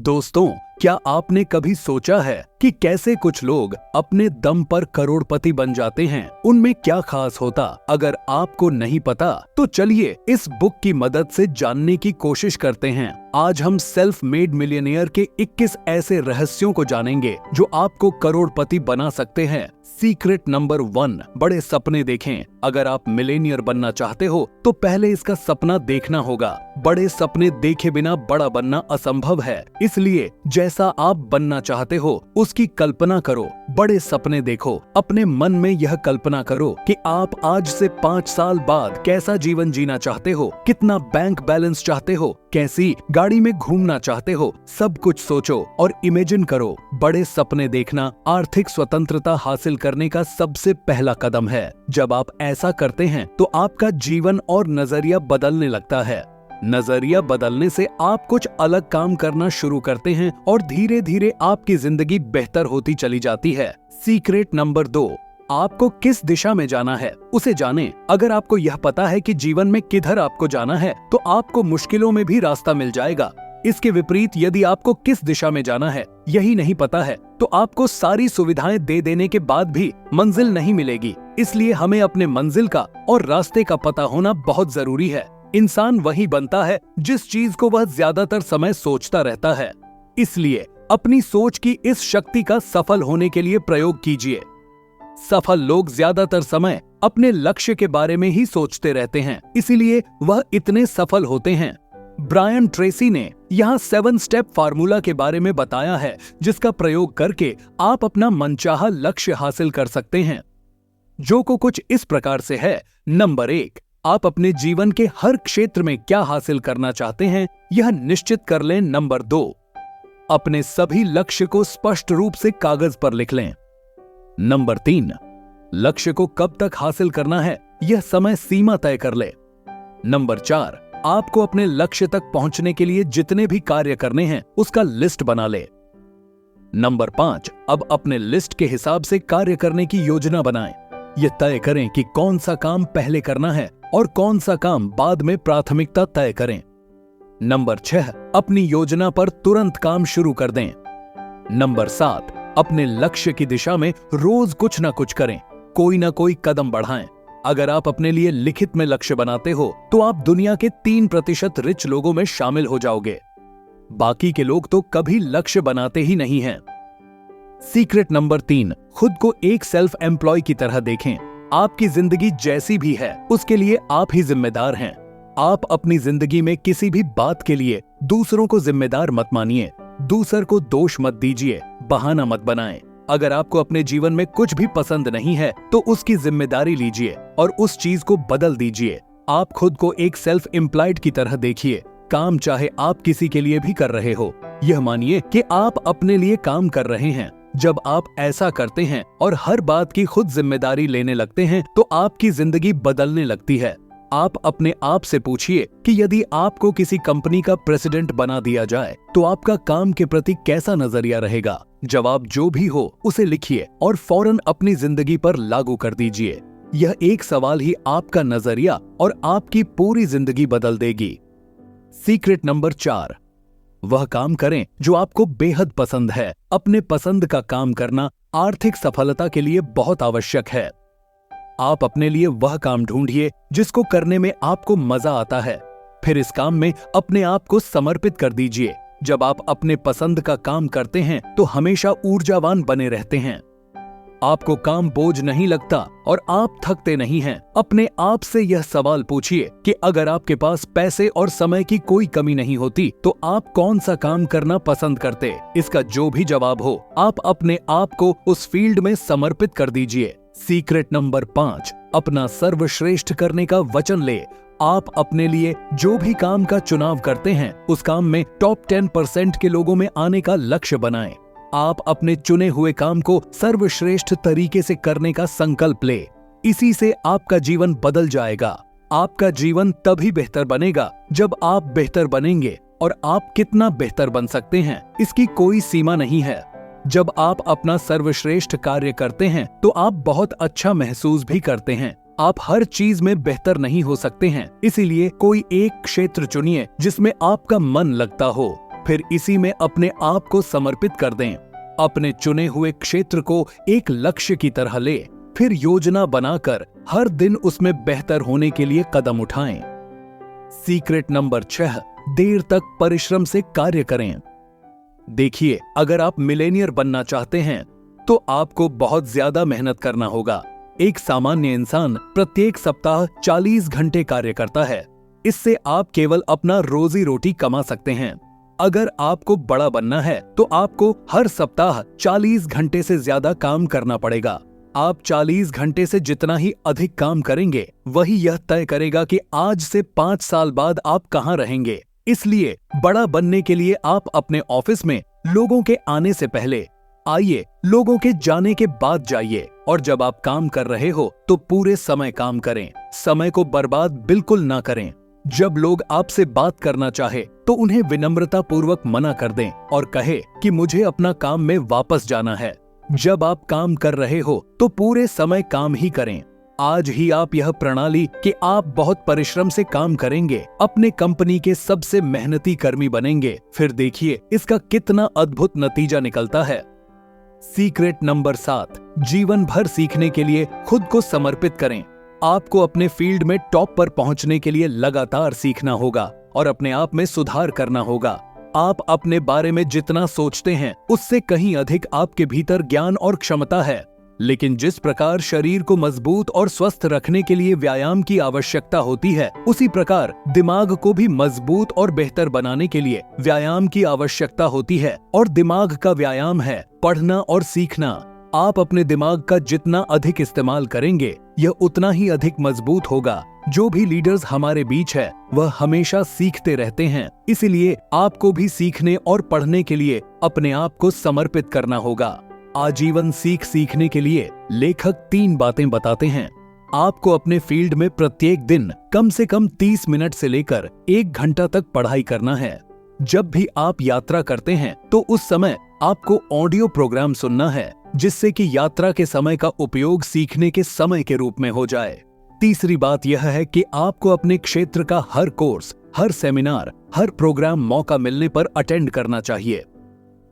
दोस्तों, क्या आपने कभी सोचा है कि कैसे कुछ लोग अपने दम पर करोड़पति बन जाते हैं? उनमें क्या खास होता? अगर आपको नहीं पता तो चलिए इस बुक की मदद से जानने की कोशिश करते हैं। आज हम सेल्फ मेड मिलियनेयर के 21 ऐसे रहस्यों को जानेंगे जो आपको करोड़पति बना सकते हैं। सीक्रेट नंबर 1, बड़े सपने देखें। अगर आप मिलेनियर बनना चाहते हो तो पहले इसका सपना देखना होगा। बड़े सपने देखे बिना बड़ा बनना असंभव है, इसलिए जैसा आप बनना चाहते हो उसकी कल्पना करो। बड़े सपने देखो, अपने मन में यह कल्पना करो कि आप आज से 5 साल बाद कैसा जीवन जीना चाहते हो, कितना बैंक बैलेंस चाहते हो, कैसी गाड़ी में घूमना चाहते हो। सब कुछ सोचो और इमेजिन करो। बड़े सपने देखना आर्थिक स्वतंत्रता हासिल करने का सबसे पहला कदम है। जब आप ऐसा करते हैं तो आपका जीवन और नजरिया बदलने लगता है। नजरिया बदलने से आप कुछ अलग काम करना शुरू करते हैं और धीरे धीरे आपकी जिंदगी बेहतर होती चली जाती है। सीक्रेट नंबर 2, आपको किस दिशा में जाना है उसे जानें। अगर आपको यह पता है कि जीवन में किधर आपको जाना है तो आपको मुश्किलों में भी रास्ता मिल जाएगा। इसके विपरीत यदि आपको किस दिशा में जाना है यही नहीं पता है तो आपको सारी सुविधाएं दे देने के बाद भी मंजिल नहीं मिलेगी। इसलिए हमें अपने मंजिल का और रास्ते का पता होना बहुत जरूरी है। इंसान वही बनता है जिस चीज को वह ज्यादातर समय सोचता रहता है। इसलिए अपनी सोच की इस शक्ति का सफल होने के लिए प्रयोग कीजिए। सफल लोग ज्यादातर समय अपने लक्ष्य के बारे में ही सोचते रहते हैं, इसीलिए वह इतने सफल होते हैं। ब्रायन ट्रेसी ने यहाँ 7 स्टेप फार्मूला के बारे में बताया है, जिसका प्रयोग करके आप अपना मनचाहा लक्ष्य हासिल कर सकते हैं, जो को कुछ इस प्रकार से है। नंबर 1, आप अपने जीवन के हर क्षेत्र में क्या हासिल करना चाहते हैं यह निश्चित कर लें। नंबर 2, अपने सभी लक्ष्य को स्पष्ट रूप से कागज पर लिख लें। नंबर 3, लक्ष्य को कब तक हासिल करना है यह समय सीमा तय कर ले। नंबर 4, आपको अपने लक्ष्य तक पहुंचने के लिए जितने भी कार्य करने हैं उसका लिस्ट बना ले। नंबर 5, अब अपने लिस्ट के हिसाब से कार्य करने की योजना बनाएं। यह तय करें कि कौन सा काम पहले करना है और कौन सा काम बाद में प्राथमिकता तय करें। नंबर 6, अपनी योजना पर तुरंत काम शुरू कर दें। नंबर 7, अपने लक्ष्य की दिशा में रोज कुछ ना कुछ करें, कोई ना कोई कदम बढ़ाएं। अगर आप अपने लिए लिखित में लक्ष्य बनाते हो तो आप दुनिया के 3% रिच लोगों में शामिल हो जाओगे। बाकी के लोग तो कभी लक्ष्य बनाते ही नहीं हैं। सीक्रेट नंबर 3, खुद को एक सेल्फ एम्प्लॉय की तरह देखें। आपकी जिंदगी जैसी भी है उसके लिए आप ही जिम्मेदार हैं। आप अपनी जिंदगी में किसी भी बात के लिए दूसरों को जिम्मेदार मत मानिए, दूसर को दोष मत दीजिए, बहाना मत बनाएं। अगर आपको अपने जीवन में कुछ भी पसंद नहीं है तो उसकी जिम्मेदारी लीजिए और उस चीज को बदल दीजिए। आप खुद को एक सेल्फ एम्प्लॉयड की तरह देखिए। काम चाहे आप किसी के लिए भी कर रहे हो, यह मानिए कि आप अपने लिए काम कर रहे हैं। जब आप ऐसा करते हैं और हर बात की खुद जिम्मेदारी लेने लगते हैं तो आपकी जिंदगी बदलने लगती है। आप अपने आप से पूछिए कि यदि आपको किसी कंपनी का प्रेसिडेंट बना दिया जाए तो आपका काम के प्रति कैसा नजरिया रहेगा। जवाब जो भी हो उसे लिखिए और फौरन अपनी जिंदगी पर लागू कर दीजिए। यह एक सवाल ही आपका नजरिया और आपकी पूरी जिंदगी बदल देगी। सीक्रेट नंबर 4, वह काम करें जो आपको बेहद पसंद है। अपने पसंद का काम करना आर्थिक सफलता के लिए बहुत आवश्यक है। आप अपने लिए वह काम ढूंढिए जिसको करने में आपको मजा आता है, फिर इस काम में अपने आप को समर्पित कर दीजिए। जब आप अपने पसंद का काम करते हैं तो हमेशा ऊर्जावान बने रहते हैं। आपको काम बोझ नहीं लगता और आप थकते नहीं हैं। अपने आप से यह सवाल पूछिए कि अगर आपके पास पैसे और समय की कोई कमी नहीं होती तो आप कौन सा काम करना पसंद करते। इसका जो भी जवाब हो आप अपने आप को उस फील्ड में समर्पित कर दीजिए। सीक्रेट नंबर 5, अपना सर्वश्रेष्ठ करने का वचन ले। आप अपने लिए जो भी काम का चुनाव करते हैं उस काम में टॉप 10% के लोगों में आने का लक्ष्य बनाएं। आप अपने चुने हुए काम को सर्वश्रेष्ठ तरीके से करने का संकल्प ले। इसी से आपका जीवन बदल जाएगा। आपका जीवन तभी बेहतर बनेगा जब आप बेहतर बनेंगे, और आप कितना बेहतर बन सकते हैं इसकी कोई सीमा नहीं है। जब आप अपना सर्वश्रेष्ठ कार्य करते हैं तो आप बहुत अच्छा महसूस भी करते हैं। आप हर चीज में बेहतर नहीं हो सकते हैं, इसीलिए कोई एक क्षेत्र चुनिए जिसमें आपका मन लगता हो। फिर इसी में अपने आप को समर्पित कर दें। अपने चुने हुए क्षेत्र को एक लक्ष्य की तरह ले, फिर योजना बनाकर हर दिन उसमें बेहतर होने के लिए कदम उठाएं। सीक्रेट नंबर 6, देर तक परिश्रम से कार्य करें। देखिए, अगर आप मिलेनियर बनना चाहते हैं तो आपको बहुत ज्यादा मेहनत करना होगा। एक सामान्य इंसान प्रत्येक सप्ताह 40 घंटे कार्य करता है। इससे आप केवल अपना रोजी रोटी कमा सकते हैं। अगर आपको बड़ा बनना है तो आपको हर सप्ताह 40 घंटे से ज्यादा काम करना पड़ेगा। आप 40 घंटे से जितना ही अधिक काम करेंगे, वही यह तय करेगा कि आज से 5 साल बाद आप कहां रहेंगे। इसलिए बड़ा बनने के लिए आप अपने ऑफिस में लोगों के आने से पहले आइए, लोगों के जाने के बाद जाइए। और जब आप काम कर रहे हो तो पूरे समय काम करें, समय को बर्बाद बिल्कुल ना करें। जब लोग आपसे बात करना चाहे तो उन्हें विनम्रता पूर्वक मना कर दें और कहे कि मुझे अपना काम में वापस जाना है। जब आप काम कर रहे हो तो पूरे समय काम ही करें। आज ही आप यह प्रणाली कि आप बहुत परिश्रम से काम करेंगे, अपने कंपनी के सबसे मेहनती कर्मी बनेंगे। फिर देखिए इसका कितना अद्भुत नतीजा निकलता है। सीक्रेट नंबर 7, जीवन भर सीखने के लिए खुद को समर्पित करें। आपको अपने फील्ड में टॉप पर पहुंचने के लिए लगातार सीखना होगा और अपने आप में सुधार करना होगा। आप अपने बारे में जितना सोचते हैं उससे कहीं अधिक आपके भीतर ज्ञान और क्षमता है। लेकिन जिस प्रकार शरीर को मजबूत और स्वस्थ रखने के लिए व्यायाम की आवश्यकता होती है, उसी प्रकार दिमाग को भी मजबूत और बेहतर बनाने के लिए व्यायाम की आवश्यकता होती है। और दिमाग का व्यायाम है पढ़ना और सीखना। आप अपने दिमाग का जितना अधिक इस्तेमाल करेंगे, यह उतना ही अधिक मजबूत होगा। जो भी लीडर्स हमारे बीच है, वह हमेशा सीखते रहते हैं। इसीलिए आपको भी सीखने और पढ़ने के लिए अपने आप को समर्पित करना होगा। आजीवन सीखने के लिए लेखक 3 बातें बताते हैं। आपको अपने फील्ड में प्रत्येक दिन कम से कम 30 मिनट से लेकर 1 घंटा तक पढ़ाई करना है। जब भी आप यात्रा करते हैं तो उस समय आपको ऑडियो प्रोग्राम सुनना है, जिससे कि यात्रा के समय का उपयोग सीखने के समय के रूप में हो जाए। तीसरी बात यह है कि आपको अपने क्षेत्र का हर कोर्स, हर सेमिनार, हर प्रोग्राम मौका मिलने पर अटेंड करना चाहिए।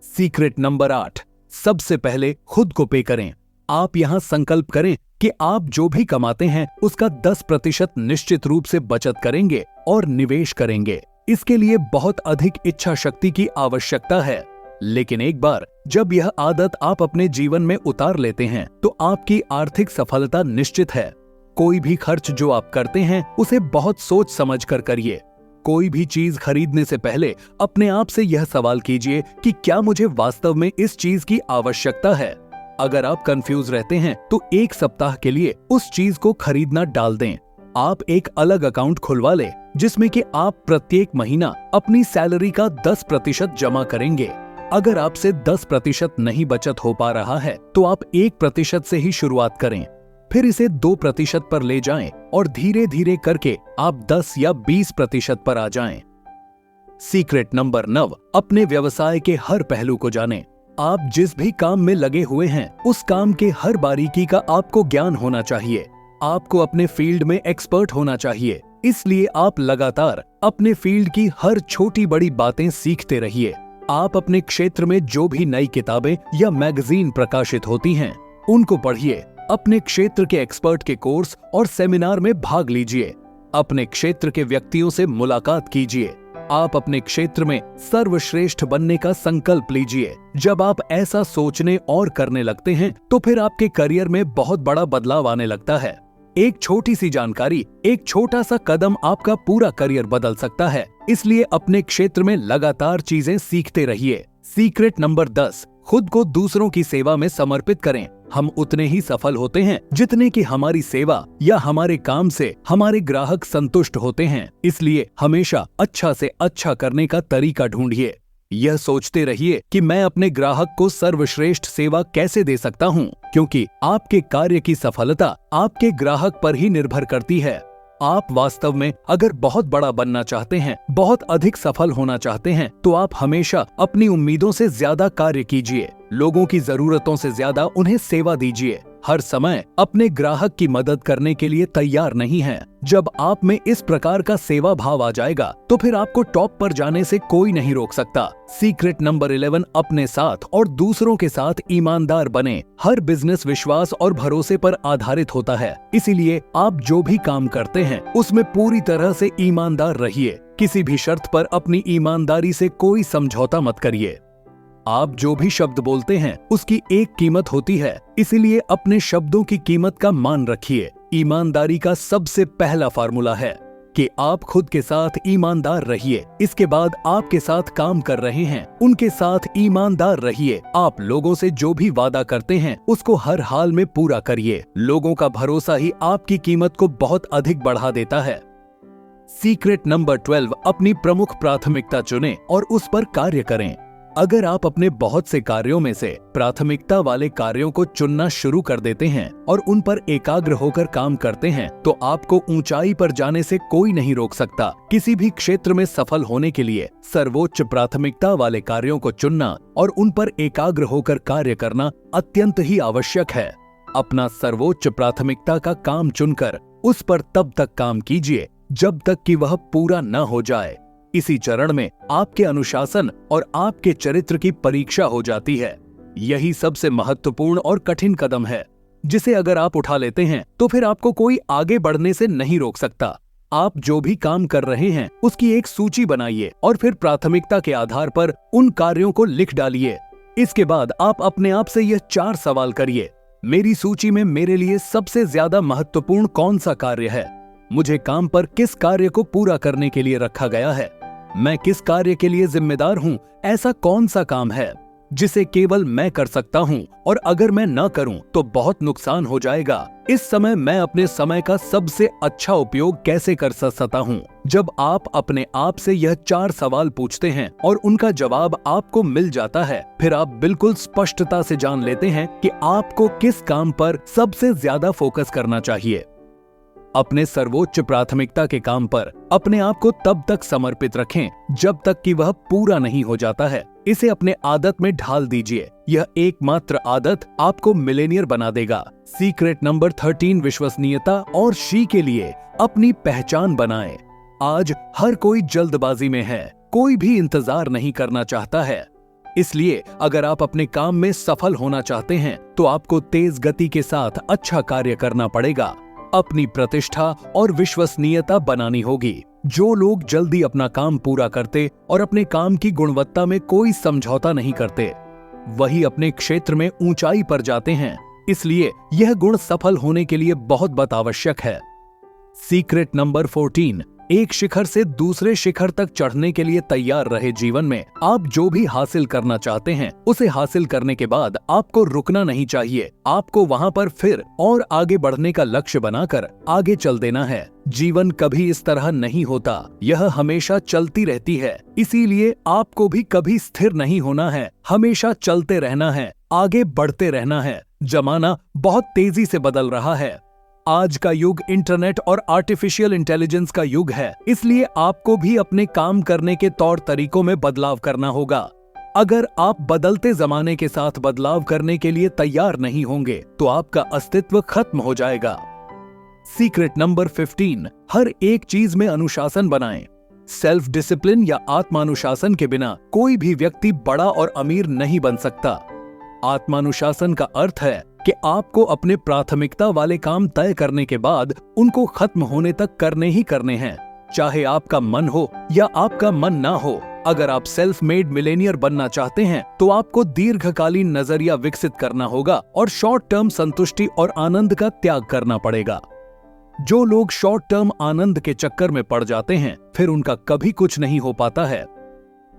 सीक्रेट नंबर 8, सबसे पहले खुद को पे करें। आप यहाँ संकल्प करें कि आप जो भी कमाते हैं उसका 10% निश्चित रूप से बचत करेंगे और निवेश करेंगे। इसके लिए बहुत अधिक इच्छा शक्ति की आवश्यकता है, लेकिन एक बार जब यह आदत आप अपने जीवन में उतार लेते हैं तो आपकी आर्थिक सफलता निश्चित है। कोई भी खर्च जो आप करते हैं उसे बहुत सोच समझ कर करिए। कोई भी चीज खरीदने से पहले अपने आप से यह सवाल कीजिए कि क्या मुझे वास्तव में इस चीज की आवश्यकता है। अगर आप कंफ्यूज रहते हैं तो 1 सप्ताह के लिए उस चीज को खरीदना डाल दें। आप एक अलग अकाउंट खुलवा लें जिसमें कि आप प्रत्येक महीना अपनी सैलरी का 10% जमा करेंगे। अगर आपसे 10% नहीं बचत हो पा रहा है तो आप 1% से ही शुरुआत करें, फिर इसे 2% पर ले जाएं और धीरे धीरे करके आप 10 या 20% पर आ जाएं। सीक्रेट नंबर 9, अपने व्यवसाय के हर पहलू को जानें। आप जिस भी काम में लगे हुए हैं उस काम के हर बारीकी का आपको ज्ञान होना चाहिए। आपको अपने फील्ड में एक्सपर्ट होना चाहिए। इसलिए आप लगातार अपने फील्ड की हर छोटी बड़ी बातें सीखते रहिए। आप अपने क्षेत्र में जो भी नई किताबें या मैगजीन प्रकाशित होती हैं उनको पढ़िए। अपने क्षेत्र के एक्सपर्ट के कोर्स और सेमिनार में भाग लीजिए। अपने क्षेत्र के व्यक्तियों से मुलाकात कीजिए। आप अपने क्षेत्र में सर्वश्रेष्ठ बनने का संकल्प लीजिए। जब आप ऐसा सोचने और करने लगते हैं तो फिर आपके करियर में बहुत बड़ा बदलाव आने लगता है। एक छोटी सी जानकारी, एक छोटा सा कदम आपका पूरा करियर बदल सकता है। इसलिए अपने क्षेत्र में लगातार चीजें सीखते रहिए। सीक्रेट नंबर 10, खुद को दूसरों की सेवा में समर्पित करें। हम उतने ही सफल होते हैं जितने कि हमारी सेवा या हमारे काम से हमारे ग्राहक संतुष्ट होते हैं। इसलिए हमेशा अच्छा से अच्छा करने का तरीका ढूंढिए। यह सोचते रहिए कि मैं अपने ग्राहक को सर्वश्रेष्ठ सेवा कैसे दे सकता हूँ, क्योंकि आपके कार्य की सफलता आपके ग्राहक पर ही निर्भर करती है। आप वास्तव में अगर बहुत बड़ा बनना चाहते हैं, बहुत अधिक सफल होना चाहते हैं, तो आप हमेशा अपनी उम्मीदों से ज्यादा कार्य कीजिए। लोगों की जरूरतों से ज्यादा उन्हें सेवा दीजिए। हर समय अपने ग्राहक की मदद करने के लिए तैयार नहीं हैं। जब आप में इस प्रकार का सेवा भाव आ जाएगा तो फिर आपको टॉप पर जाने से कोई नहीं रोक सकता। सीक्रेट नंबर 11, अपने साथ और दूसरों के साथ ईमानदार बने। हर बिजनेस विश्वास और भरोसे पर आधारित होता है, इसीलिए आप जो भी काम करते हैं उसमें पूरी तरह से ईमानदार रहिए। किसी भी शर्त पर अपनी ईमानदारी से कोई समझौता मत करिए। आप जो भी शब्द बोलते हैं उसकी एक कीमत होती है, इसीलिए अपने शब्दों की कीमत का मान रखिए। ईमानदारी का सबसे पहला फार्मूला है कि आप खुद के साथ ईमानदार रहिए। इसके बाद आपके साथ काम कर रहे हैं उनके साथ ईमानदार रहिए। आप लोगों से जो भी वादा करते हैं उसको हर हाल में पूरा करिए। लोगों का भरोसा ही आपकी कीमत को बहुत अधिक बढ़ा देता है। सीक्रेट नंबर 12, अपनी प्रमुख प्राथमिकता चुनें और उस पर कार्य करें। अगर आप अपने बहुत से कार्यों में से प्राथमिकता वाले कार्यों को चुनना शुरू कर देते हैं और उन पर एकाग्र होकर काम करते हैं तो आपको ऊंचाई पर जाने से कोई नहीं रोक सकता। किसी भी क्षेत्र में सफल होने के लिए सर्वोच्च प्राथमिकता वाले कार्यों को चुनना और उन पर एकाग्र होकर कार्य करना अत्यंत ही आवश्यक है। अपना सर्वोच्च प्राथमिकता का काम चुनकर उस पर तब तक काम कीजिए जब तक कि वह पूरा न हो जाए। इसी चरण में आपके अनुशासन और आपके चरित्र की परीक्षा हो जाती है। यही सबसे महत्वपूर्ण और कठिन कदम है, जिसे अगर आप उठा लेते हैं तो फिर आपको कोई आगे बढ़ने से नहीं रोक सकता। आप जो भी काम कर रहे हैं उसकी एक सूची बनाइए और फिर प्राथमिकता के आधार पर उन कार्यों को लिख डालिए। इसके बाद आप अपने आप से यह 4 सवाल करिए। मेरी सूची में मेरे लिए सबसे ज्यादा महत्वपूर्ण कौन सा कार्य है? मुझे काम पर किस कार्य को पूरा करने के लिए रखा गया है? मैं किस कार्य के लिए जिम्मेदार हूँ? ऐसा कौन सा काम है जिसे केवल मैं कर सकता हूँ और अगर मैं न करूँ तो बहुत नुकसान हो जाएगा? इस समय मैं अपने समय का सबसे अच्छा उपयोग कैसे कर सकता हूँ? जब आप अपने आप से यह 4 सवाल पूछते हैं और उनका जवाब आपको मिल जाता है, फिर आप बिल्कुल स्पष्टता से जान लेते हैं कि आपको किस काम पर सबसे ज्यादा फोकस करना चाहिए। अपने सर्वोच्च प्राथमिकता के काम पर अपने आप को तब तक समर्पित रखें जब तक कि वह पूरा नहीं हो जाता है। इसे अपने आदत में ढाल दीजिए। यह एकमात्र आदत आपको मिलेनियर बना देगा। सीक्रेट नंबर 13, विश्वसनीयता और शी के लिए अपनी पहचान बनाएं। आज हर कोई जल्दबाजी में है, कोई भी इंतजार नहीं करना चाहता है। इसलिए अगर आप अपने काम में सफल होना चाहते हैं तो आपको तेज गति के साथ अच्छा कार्य करना पड़ेगा। अपनी प्रतिष्ठा और विश्वसनीयता बनानी होगी। जो लोग जल्दी अपना काम पूरा करते और अपने काम की गुणवत्ता में कोई समझौता नहीं करते, वही अपने क्षेत्र में ऊंचाई पर जाते हैं। इसलिए यह गुण सफल होने के लिए बहुत आवश्यक है। सीक्रेट नंबर 14, एक शिखर से दूसरे शिखर तक चढ़ने के लिए तैयार रहे। जीवन में आप जो भी हासिल करना चाहते हैं उसे हासिल करने के बाद आपको रुकना नहीं चाहिए। आपको वहां पर फिर और आगे बढ़ने का लक्ष्य बनाकर आगे चल देना है। जीवन कभी इस तरह नहीं होता, यह हमेशा चलती रहती है। इसीलिए आपको भी कभी स्थिर नहीं होना है, हमेशा चलते रहना है, आगे बढ़ते रहना है। जमाना बहुत तेजी से बदल रहा है। आज का युग इंटरनेट और आर्टिफिशियल इंटेलिजेंस का युग है, इसलिए आपको भी अपने काम करने के तौर तरीकों में बदलाव करना होगा। अगर आप बदलते जमाने के साथ बदलाव करने के लिए तैयार नहीं होंगे तो आपका अस्तित्व खत्म हो जाएगा। सीक्रेट नंबर 15, हर एक चीज में अनुशासन बनाएं। सेल्फ डिसिप्लिन या आत्मानुशासन के बिना कोई भी व्यक्ति बड़ा और अमीर नहीं बन सकता। आत्मानुशासन का अर्थ है कि आपको अपने प्राथमिकता वाले काम तय करने के बाद उनको खत्म होने तक करने ही करने हैं, चाहे आपका मन हो या आपका मन ना हो। अगर आप सेल्फ मेड मिलेनियर बनना चाहते हैं तो आपको दीर्घकालीन नजरिया विकसित करना होगा और शॉर्ट टर्म संतुष्टि और आनंद का त्याग करना पड़ेगा। जो लोग शॉर्ट टर्म आनंद के चक्कर में पड़ जाते हैं फिर उनका कभी कुछ नहीं हो पाता है।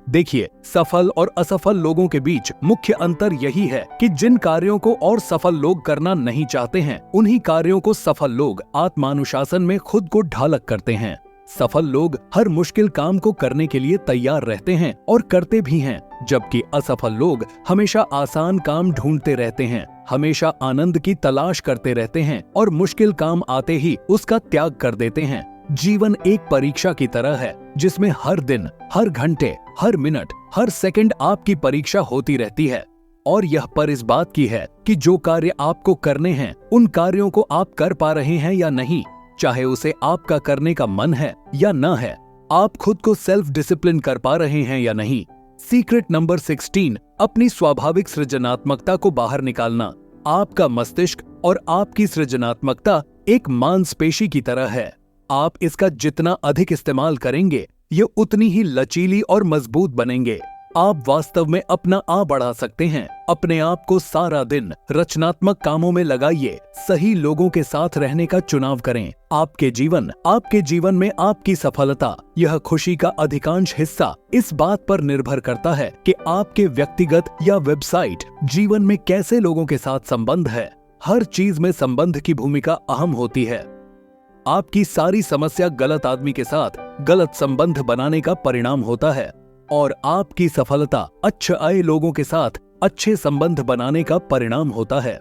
देखिए, सफल और असफल लोगों के बीच मुख्य अंतर यही है कि जिन कार्यों को और सफल लोग करना नहीं चाहते हैं, उन्हीं कार्यों को सफल लोग आत्मानुशासन में खुद को ढालक करते हैं। सफल लोग हर मुश्किल काम को करने के लिए तैयार रहते हैं और करते भी हैं, जबकि असफल लोग हमेशा आसान काम ढूंढते रहते हैं, हमेशा आनंद की तलाश करते रहते हैं और मुश्किल काम आते ही उसका त्याग कर देते हैं। जीवन एक परीक्षा की तरह है जिसमें हर दिन, हर घंटे, हर मिनट, हर सेकंड आपकी परीक्षा होती रहती है। और यह पर इस बात की है कि जो कार्य आपको करने हैं उन कार्यों को आप कर पा रहे हैं या नहीं, चाहे उसे आपका करने का मन है या न है। आप खुद को सेल्फ डिसिप्लिन कर पा रहे हैं या नहीं। सीक्रेट नंबर 16, अपनी स्वाभाविक सृजनात्मकता को बाहर निकालना। आपका मस्तिष्क और आपकी सृजनात्मकता एक मांसपेशी की तरह है। आप इसका जितना अधिक इस्तेमाल करेंगे, ये उतनी ही लचीली और मजबूत बनेंगे। आप वास्तव में अपना बढ़ा सकते हैं। अपने आप को सारा दिन रचनात्मक कामों में लगाइए। सही लोगों के साथ रहने का चुनाव करें। आपके जीवन में आपकी सफलता, यह खुशी का अधिकांश हिस्सा इस बात पर निर्भर करता है कि आपके व्यक्तिगत या वेबसाइट जीवन में कैसे लोगों के साथ संबंध है। हर चीज में संबंध की भूमिका अहम होती है। आपकी सारी समस्या गलत आदमी के साथ गलत संबंध बनाने का परिणाम होता है और आपकी सफलता अच्छे आए लोगों के साथ अच्छे संबंध बनाने का परिणाम होता है।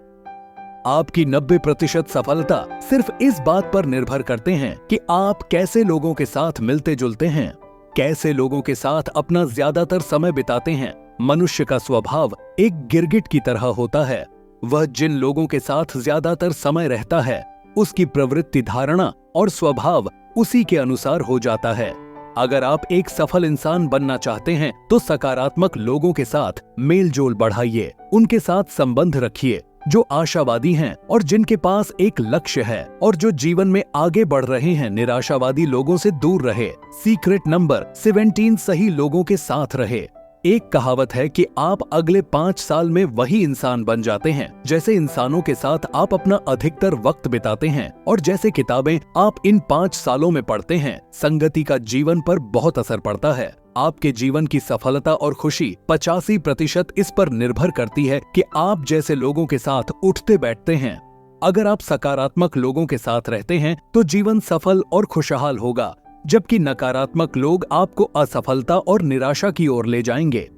आपकी 90% सफलता सिर्फ इस बात पर निर्भर करते हैं कि आप कैसे लोगों के साथ मिलते जुलते हैं, कैसे लोगों के साथ अपना ज्यादातर समय बिताते हैं। मनुष्य का स्वभाव एक गिरगिट की तरह होता है। वह जिन लोगों के साथ ज्यादातर समय रहता है, उसकी प्रवृत्ति, धारणा और स्वभाव उसी के अनुसार हो जाता है। अगर आप एक सफल इंसान बनना चाहते हैं तो सकारात्मक लोगों के साथ मेल जोल बढ़ाइए। उनके साथ संबंध रखिए जो आशावादी हैं और जिनके पास एक लक्ष्य है और जो जीवन में आगे बढ़ रहे हैं। निराशावादी लोगों से दूर रहे। सीक्रेट नंबर 17, सही लोगों के साथ रहे। एक कहावत है कि आप अगले 5 साल में वही इंसान बन जाते हैं जैसे इंसानों के साथ आप अपना अधिकतर वक्त बिताते हैं और जैसे किताबें आप इन 5 सालों में पढ़ते हैं। संगति का जीवन पर बहुत असर पड़ता है। आपके जीवन की सफलता और खुशी 85% इस पर निर्भर करती है कि आप जैसे लोगों के साथ उठते बैठते हैं। अगर आप सकारात्मक लोगों के साथ रहते हैं तो जीवन सफल और खुशहाल होगा, जबकि नकारात्मक लोग आपको असफलता और निराशा की ओर ले जाएंगे।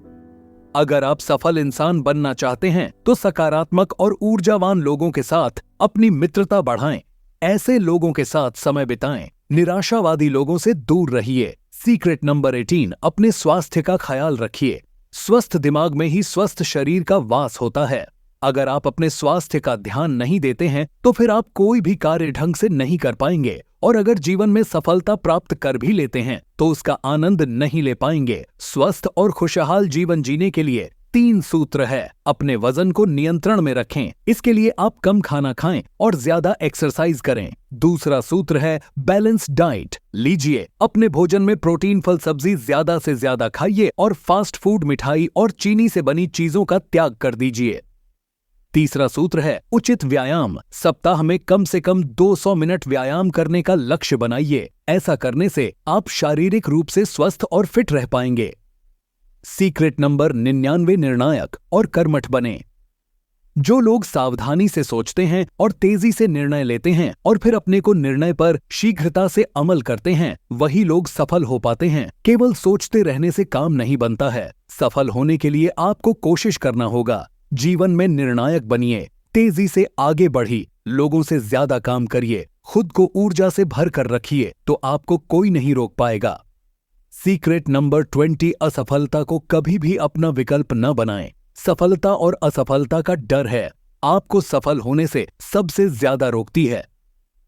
अगर आप सफल इंसान बनना चाहते हैं तो सकारात्मक और ऊर्जावान लोगों के साथ अपनी मित्रता बढ़ाएं। ऐसे लोगों के साथ समय बिताएं। निराशावादी लोगों से दूर रहिए। सीक्रेट नंबर 18, अपने स्वास्थ्य का ख्याल रखिए। स्वस्थ दिमाग में ही स्वस्थ शरीर का वास होता है। अगर आप अपने स्वास्थ्य का ध्यान नहीं देते हैं तो फिर आप कोई भी कार्य ढंग से नहीं कर पाएंगे और अगर जीवन में सफलता प्राप्त कर भी लेते हैं तो उसका आनंद नहीं ले पाएंगे। स्वस्थ और खुशहाल जीवन जीने के लिए 3 सूत्र है। अपने वजन को नियंत्रण में रखें। इसके लिए आप कम खाना खाएं और ज्यादा एक्सरसाइज करें। दूसरा सूत्र है बैलेंस डाइट। लीजिए अपने भोजन में प्रोटीन, फल, सब्जी ज्यादा से ज्यादा खाइए और फास्ट फूड, मिठाई और चीनी से बनी चीजों का त्याग कर दीजिए। तीसरा सूत्र है उचित व्यायाम। सप्ताह में कम से कम 200 मिनट व्यायाम करने का लक्ष्य बनाइए। ऐसा करने से आप शारीरिक रूप से स्वस्थ और फिट रह पाएंगे। सीक्रेट नंबर 99, निर्णायक और कर्मठ बने। जो लोग सावधानी से सोचते हैं और तेजी से निर्णय लेते हैं और फिर अपने को निर्णय पर शीघ्रता से अमल करते हैं, वही लोग सफल हो पाते हैं। केवल सोचते रहने से काम नहीं बनता है। सफल होने के लिए आपको कोशिश करना होगा। जीवन में निर्णायक बनिए। तेजी से आगे बढ़िए। लोगों से ज्यादा काम करिए। खुद को ऊर्जा से भर कर रखिए तो आपको कोई नहीं रोक पाएगा। सीक्रेट नंबर 20, असफलता को कभी भी अपना विकल्प न बनाएं। सफलता और असफलता का डर है आपको सफल होने से सबसे ज्यादा रोकती है।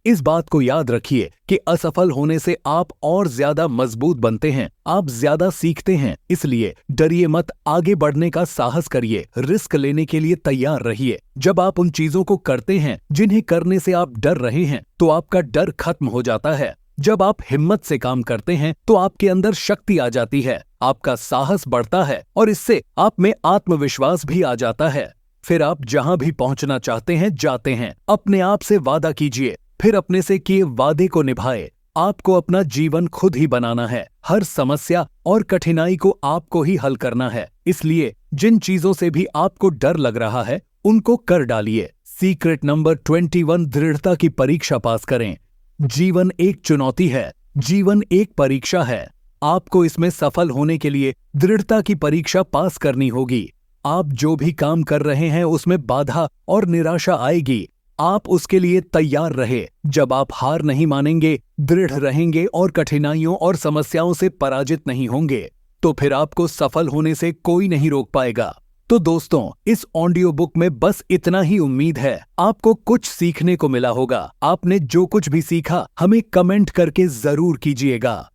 इस बात को याद रखिए कि असफल होने से आप और ज्यादा मजबूत बनते हैं, आप ज्यादा सीखते हैं। इसलिए डरिए मत, आगे बढ़ने का साहस करिए, रिस्क लेने के लिए तैयार रहिए। जब आप उन चीजों को करते हैं जिन्हें करने से आप डर रहे हैं तो आपका डर खत्म हो जाता है। जब आप हिम्मत से काम करते हैं तो आपके अंदर शक्ति आ जाती है, आपका साहस बढ़ता है और इससे आप में आत्मविश्वास भी आ जाता है। फिर आप जहां भी पहुंचना चाहते हैं जाते हैं। अपने आप से वादा कीजिए, फिर अपने से किए वादे को निभाए। आपको अपना जीवन खुद ही बनाना है। हर समस्या और कठिनाई को आपको ही हल करना है। इसलिए जिन चीजों से भी आपको डर लग रहा है उनको कर डालिए। सीक्रेट नंबर 21, दृढ़ता की परीक्षा पास करें। जीवन एक चुनौती है, जीवन एक परीक्षा है। आपको इसमें सफल होने के लिए दृढ़ता की परीक्षा पास करनी होगी। आप जो भी काम कर रहे हैं उसमें बाधा और निराशा आएगी, आप उसके लिए तैयार रहे। जब आप हार नहीं मानेंगे, दृढ़ रहेंगे और कठिनाइयों और समस्याओं से पराजित नहीं होंगे तो फिर आपको सफल होने से कोई नहीं रोक पाएगा। तो दोस्तों, इस ऑडियो बुक में बस इतना ही। उम्मीद है आपको कुछ सीखने को मिला होगा। आपने जो कुछ भी सीखा हमें कमेंट करके जरूर कीजिएगा।